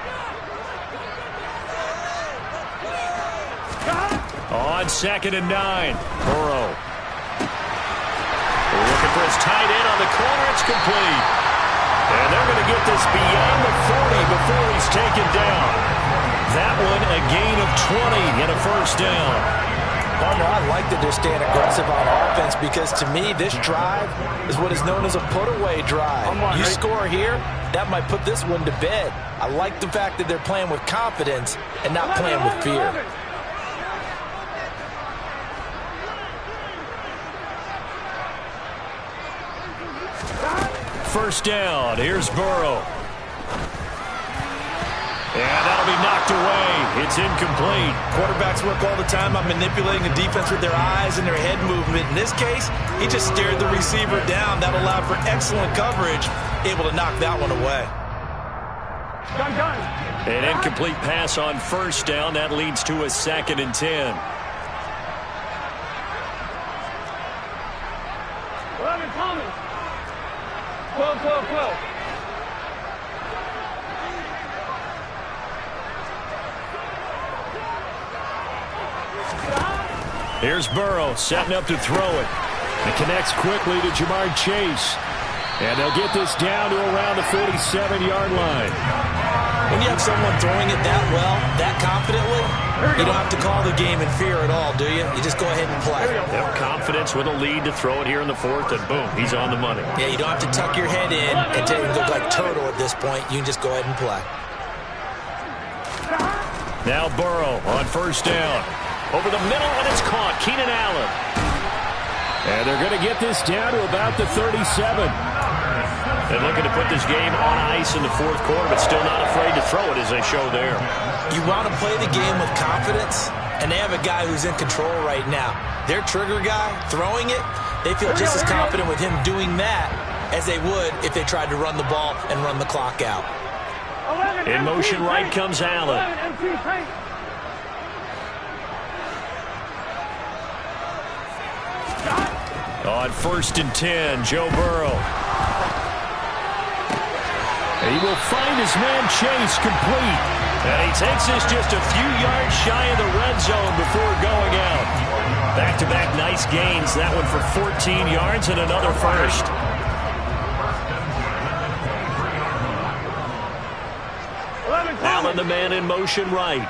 On 2nd and 9, Burrow. Looking for his tight end on the corner. It's complete. And they're going to get this beyond the 40 before he's taken down. That one a gain of 20 and a first down. Partner, I like that they're staying aggressive on offense because to me this drive is what is known as a put-away drive. You score here, that might put this one to bed. I like the fact that they're playing with confidence and not playing with fear. First down. Here's Burrow. And that'll be knocked away. It's incomplete. Quarterbacks work all the time on manipulating the defense with their eyes and their head movement. In this case, he just stared the receiver down. That allowed for excellent coverage, able to knock that one away. An incomplete pass on first down. That leads to a 2nd and 10. 11, Thomas. 12. Here's Burrow setting up to throw it. It connects quickly to Jamar Chase. And they'll get this down to around the 47-yard line. When you have someone throwing it that well, that confidently, you don't have to call the game in fear at all, do you? You just go ahead and play. They have confidence with a lead to throw it here in the 4th, and boom, he's on the money. Yeah, you don't have to tuck your head in and look like turtle at this point. You can just go ahead and play. Now Burrow on first down. Over the middle, and it's caught. Keenan Allen. And they're going to get this down to about the 37. They're looking to put this game on ice in the 4th quarter, but still not afraid to throw it as they show there. You want to play the game with confidence, and they have a guy who's in control right now. Their trigger guy, throwing it, they feel just as confident with him doing that as they would if they tried to run the ball and run the clock out. In motion right comes Allen. On 1st and 10, Joe Burrow. And he will find his man Chase complete. And he takes this just a few yards shy of the red zone before going out. Back-to-back nice gains. That one for 14 yards and another first. Allen, the man in motion right.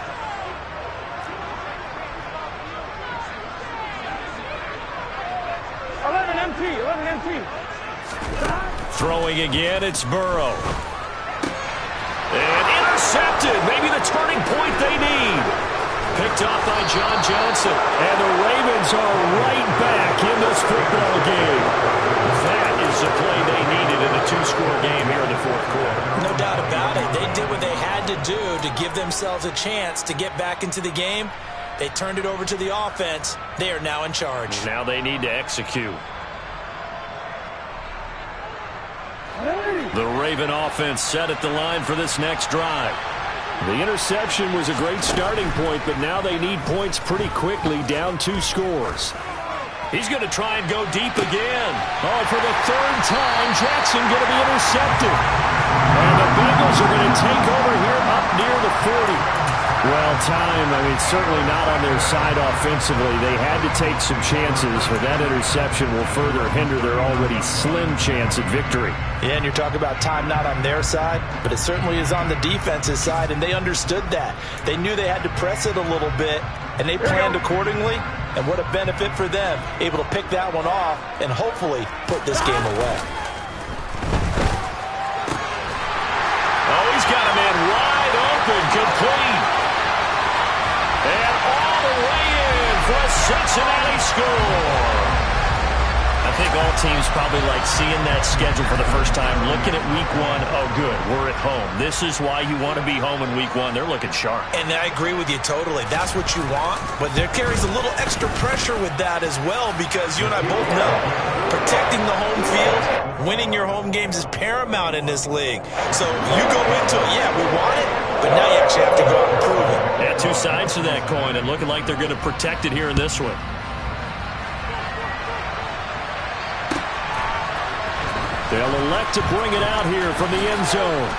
Throwing again, it's Burrow. And Intercepted. Maybe the turning point they need. Picked off by John Johnson. And the Ravens are right back in this football game. That is the play they needed in a two-score game here in the fourth quarter. No doubt about it. They did what they had to do to give themselves a chance to get back into the game. They turned it over to the offense. They are now in charge. Now they need to execute. The Raven offense set at the line for this next drive. The interception was a great starting point, but now they need points pretty quickly, down 2 scores. He's going to try and go deep again. Oh, for the third time, Jackson going to be intercepted. And the Bengals are going to take over here up near the 40. Well, certainly not on their side offensively. They had to take some chances, but that interception will further hinder their already slim chance at victory. Yeah, and you're talking about time not on their side, but it certainly is on the defense's side, and they understood that. They knew they had to press it a little bit, and they planned accordingly, and what a benefit for them, able to pick that one off and hopefully put this game away. Oh, he's got a man wide open, complete. And all the way in for a Cincinnati score. I think all teams probably like seeing that schedule for the first time, looking at week 1. Oh, good, we're at home. This is why you want to be home in week 1. They're looking sharp. And I agree with you totally. That's what you want, but there carries a little extra pressure with that as well, because you and I both know protecting the home field, winning your home games is paramount in this league. So you go into it, yeah, we want it, but now you actually have to go out and prove it. Yeah, 2 sides to that coin, and looking like they're going to protect it here in this one. They'll elect to bring it out here from the end zone.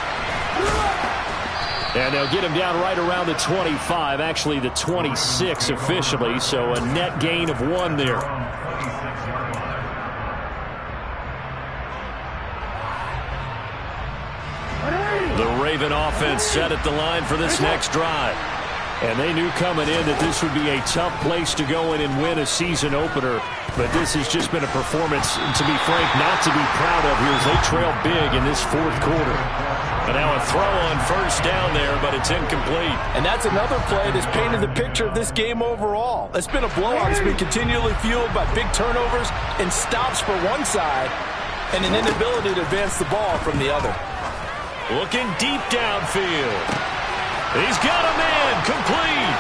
And they'll get him down right around the 25, actually the 26 officially, so a net gain of 1 there. The Raven offense set at the line for this next drive. And they knew coming in that this would be a tough place to go in and win a season opener. But this has just been a performance, to be frank, not to be proud of here as they trail big in this fourth quarter. And now a throw on first down there, but it's incomplete. And that's another play that's painted the picture of this game overall. It's been a blowout. It's been continually fueled by big turnovers and stops for one side and an inability to advance the ball from the other. Looking deep downfield. He's got a man, complete.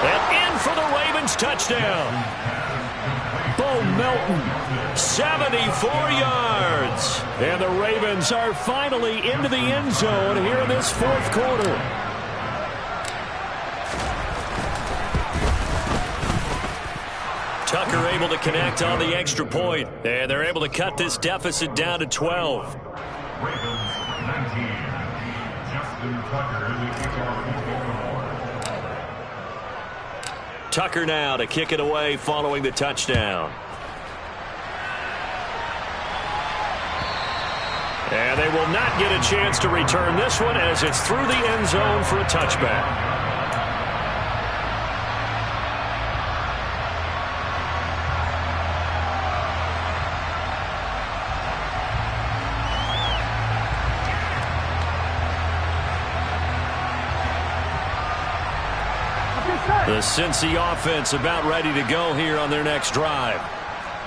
And in for the Ravens touchdown. Bo Melton, 74 yards. And the Ravens are finally into the end zone here in this fourth quarter. Tucker able to connect on the extra point. And they're able to cut this deficit down to 12. Ravens 19. Justin Tucker, the kickoff. Tucker now to kick it away following the touchdown. And they will not get a chance to return this one as it's through the end zone for a touchback. The Cincy offense about ready to go here on their next drive.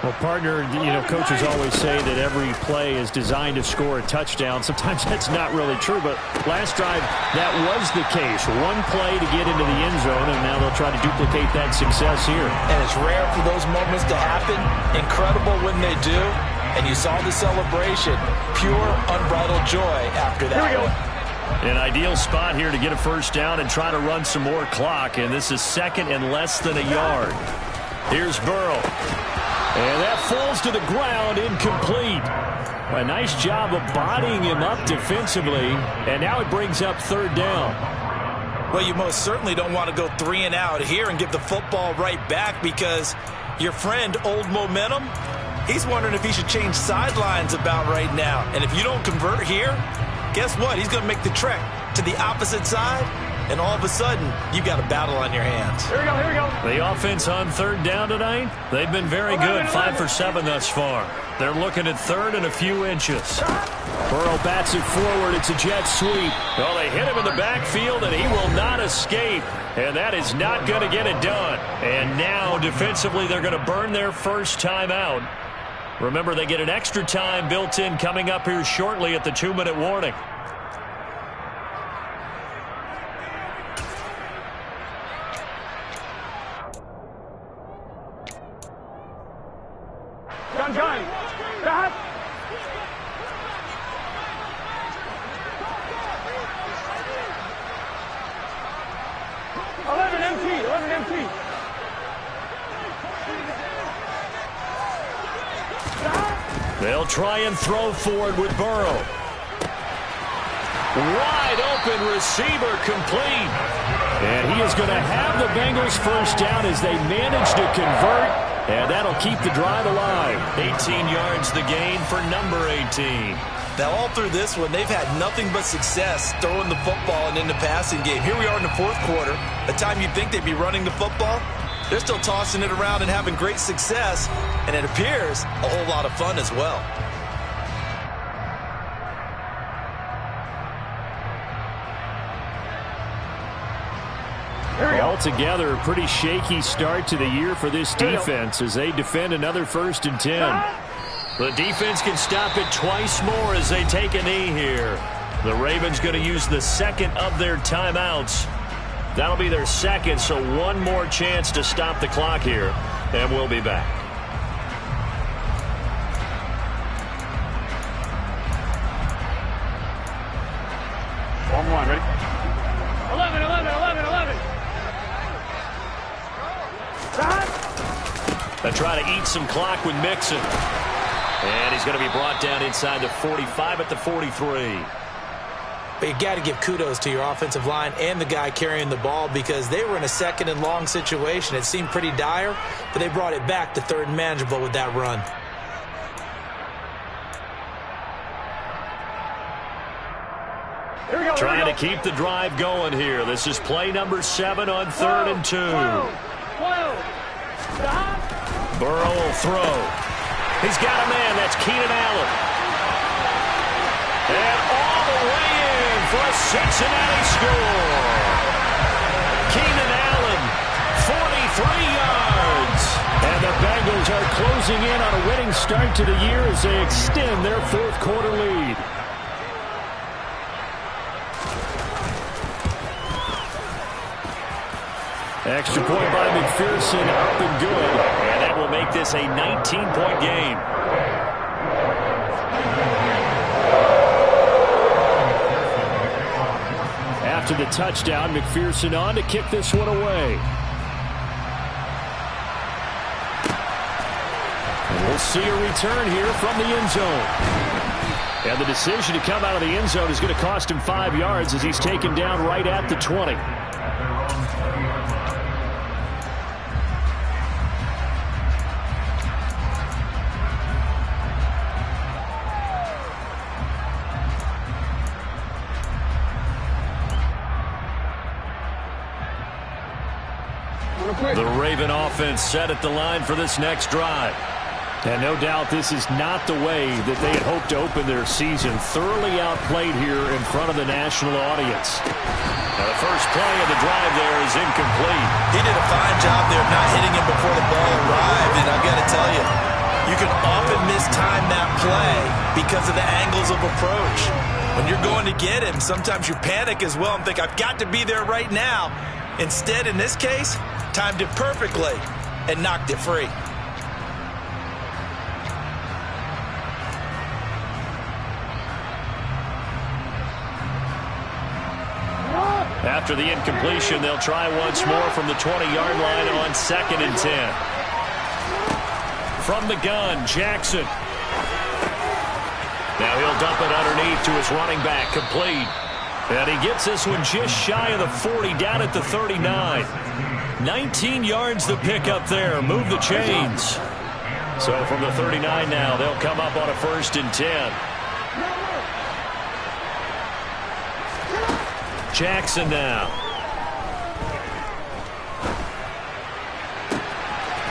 Well, partner, coaches always say that every play is designed to score a touchdown. Sometimes that's not really true, but last drive, that was the case. One play to get into the end zone, and now they'll try to duplicate that success here. And it's rare for those moments to happen. Incredible when they do. And you saw the celebration. Pure, unbridled joy after that one. An ideal spot here to get a first down and try to run some more clock, and this is second and less than a yard. Here's Burrow. And that falls to the ground, incomplete. A nice job of bodying him up defensively, and now it brings up third down. Well, you most certainly don't want to go 3 and out here and give the football right back, because your friend, Old Momentum, he's wondering if he should change sidelines about right now. And if you don't convert here, guess what? He's going to make the trek to the opposite side and all of a sudden, you've got a battle on your hands. Here we go, here we go. The offense on third down tonight, they've been very good, 5 for 7 thus far. They're looking at third and a few inches. Burrow bats it forward. It's a jet sweep. Well, they hit him in the backfield, and he will not escape. And that is not going to get it done. And now, defensively, they're going to burn their first time out. Remember, they get an extra time built in coming up here shortly at the 2-minute warning. Gun. Stop. 11 empty. They'll try and throw forward with Burrow. Wide open receiver complete. And he is going to have the Bengals first down as they manage to convert. And that'll keep the drive alive. 18 yards the gain for number 18. Now, all through this one, they've had nothing but success throwing the football and in the passing game. Here we are in the fourth quarter. A time you'd think they'd be running the football. They're still tossing it around and having great success. And it appears a whole lot of fun as well. Altogether, a pretty shaky start to the year for this defense as they defend another 1st and 10. The defense can stop it twice more as they take a knee here. The Ravens going to use the second of their timeouts. That'll be their second, so one more chance to stop the clock here. And we'll be back. One, ready? 11. They try to eat some clock with Mixon. And he's going to be brought down inside the 45 at the 43. But you got to give kudos to your offensive line and the guy carrying the ball because they were in a 2nd and long situation. It seemed pretty dire, but they brought it back to 3rd and manageable with that run. Here we go. Trying to keep the drive going here. This is play number 7 on 3rd and 2. 12. Stop. Burrow will throw. He's got a man. That's Keenan Allen. And all the way in for a Cincinnati score. Keenan Allen, 43 yards. And the Bengals are closing in on a winning start to the year as they extend their 4th quarter lead. Extra point by McPherson, up and good. And that will make this a 19-point game. After the touchdown, McPherson on to kick this one away. And we'll see a return here from the end zone. And the decision to come out of the end zone is going to cost him 5 yards as he's taken down right at the 20. The Raven offense set at the line for this next drive. And no doubt this is not the way that they had hoped to open their season. Thoroughly outplayed here in front of the national audience. Now the first play of the drive there is incomplete. He did a fine job there of not hitting him before the ball arrived. And I've got to tell you, you can often mistime that play because of the angles of approach. When you're going to get him, sometimes you panic as well and think, I've got to be there right now. Instead, in this case, timed it perfectly and knocked it free. After the incompletion, they'll try once more from the 20-yard line on 2nd and 10. From the gun, Jackson. Now he'll dump it underneath to his running back, complete. And he gets this one just shy of the 40, down at the 39. 19 yards the pick up there. Move the chains. So from the 39 now, they'll come up on a 1st and 10. Jackson now.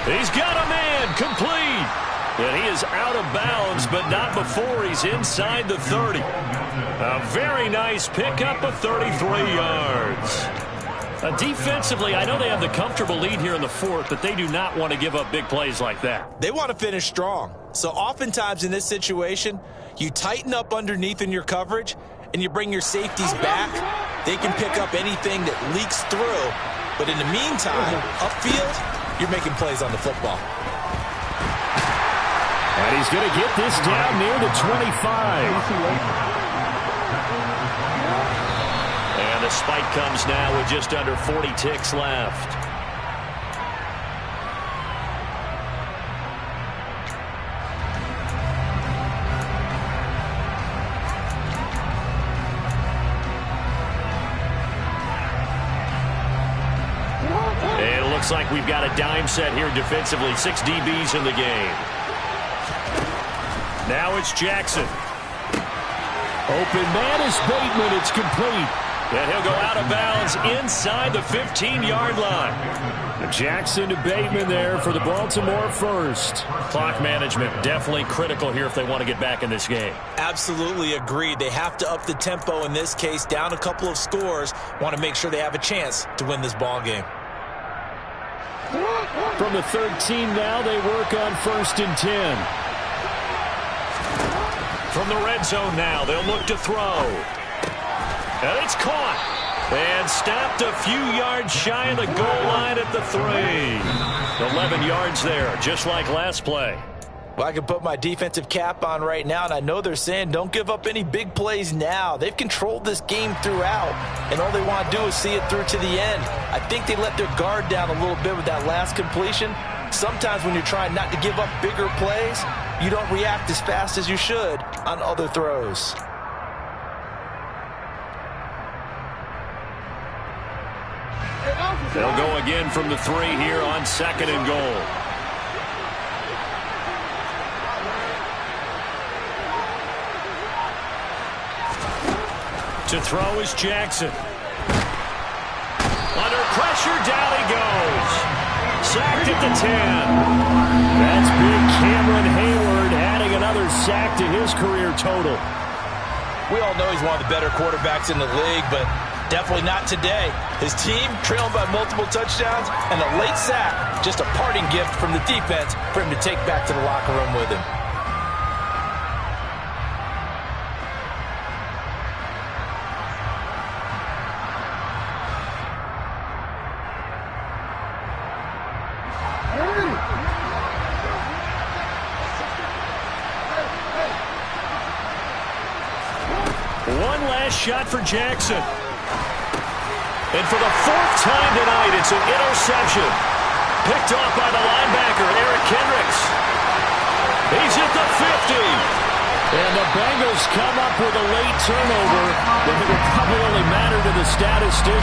He's got a man complete. And he is out of bounds, but not before he's inside the 30. A very nice pickup of 33 yards. Defensively, I know they have the comfortable lead here in the fourth, but they do not want to give up big plays like that. They want to finish strong. So oftentimes in this situation, you tighten up underneath in your coverage, and you bring your safeties back. They can pick up anything that leaks through. But in the meantime, upfield, you're making plays on the football. And he's going to get this down near the 25. And the spike comes now with just under 40 ticks left. And it looks like we've got a dime set here defensively. 6 DBs in the game. Now it's Jackson. Open man is Bateman. It's complete. And he'll go out of bounds inside the 15-yard line. Jackson to Bateman there for the Baltimore first. Clock management definitely critical here if they want to get back in this game. Absolutely agreed. They have to up the tempo in this case, down a couple of scores. Want to make sure they have a chance to win this ball game. From the 13 now, they work on 1st and 10. From the red zone now, they'll look to throw. And it's caught. And stopped a few yards shy of the goal line at the 3. 11 yards there, just like last play. Well, I can put my defensive cap on right now, and I know they're saying don't give up any big plays now. They've controlled this game throughout, and all they want to do is see it through to the end. I think they let their guard down a little bit with that last completion. Sometimes when you're trying not to give up bigger plays, you don't react as fast as you should on other throws. They'll go again from the 3 here on 2nd and goal. To throw is Jackson. Under pressure, down he goes. Sacked at the 10. That's big Cameron Hayward adding another sack to his career total. We all know he's one of the better quarterbacks in the league, but definitely not today. His team trailing by multiple touchdowns, and a late sack, just a parting gift from the defense for him to take back to the locker room with him. One last shot for Jackson. And for the 4th time tonight, it's an interception. Picked off by the linebacker, Eric Kendricks. He's at the 50. And the Bengals come up with a late turnover, but it will probably only matter to the statistician.